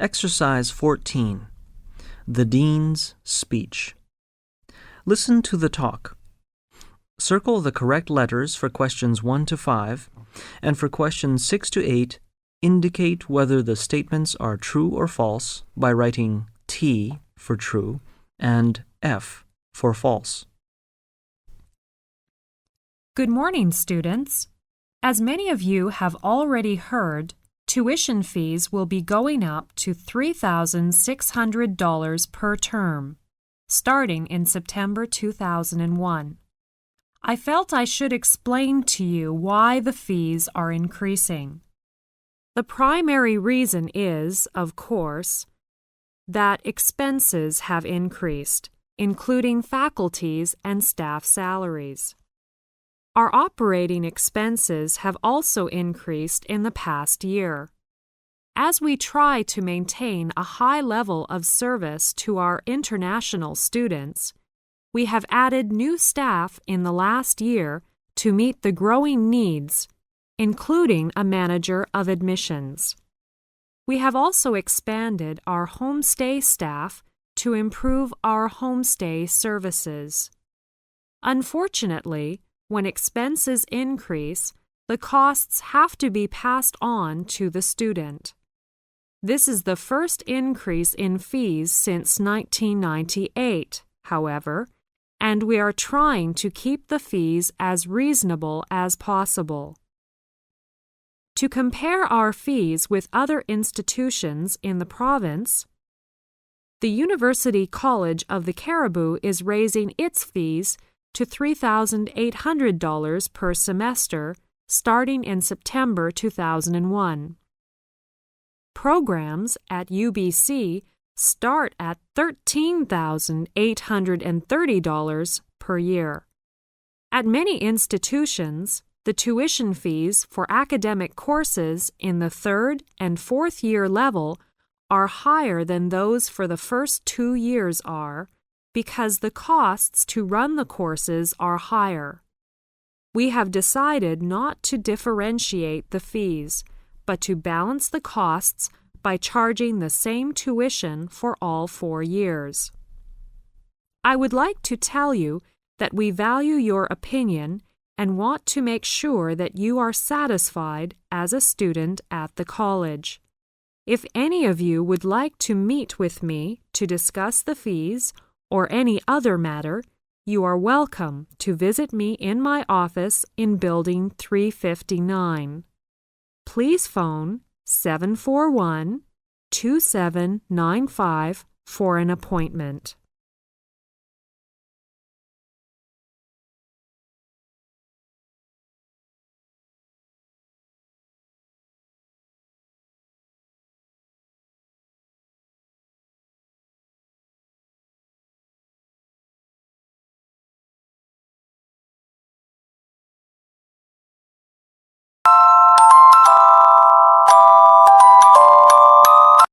Exercise 14. The Dean's Speech. Listen to the talk. Circle the correct letters for questions 1 to 5, and for questions 6 to 8, indicate whether the statements are true or false by writing T for true and F for false. Good morning, students. As many of you have already heard, tuition fees will be going up to $3,600 per term, starting in September 2001. I felt I should explain to you why the fees are increasing. The primary reason is, of course, that expenses have increased, including faculty's and staff salaries. Our operating expenses have also increased in the past year. As we try to maintain a high level of service to our international students, we have added new staff in the last year to meet the growing needs, including a manager of admissions. We have also expanded our homestay staff to improve our homestay services. Unfortunately, when expenses increase, the costs have to be passed on to the student. This is the first increase in fees since 1998, however, and we are trying to keep the fees as reasonable as possible. To compare our fees with other institutions in the province, the University College of the Cariboo is raising its fees to $3,800 per semester starting in September 2001. Programs at UBC start at $13,830 per year. At many institutions, the tuition fees for academic courses in the 3rd and 4th year level are higher than those for the first 2 years are, because the costs to run the courses are higher. We have decided not to differentiate the fees, but to balance the costs by charging the same tuition for all 4 years. I would like to tell you that we value your opinion and want to make sure that you are satisfied as a student at the college. If any of you would like to meet with me to discuss the fees or any other matter, you are welcome to visit me in my office in Building 359. Please phone 741-2795 for an appointment.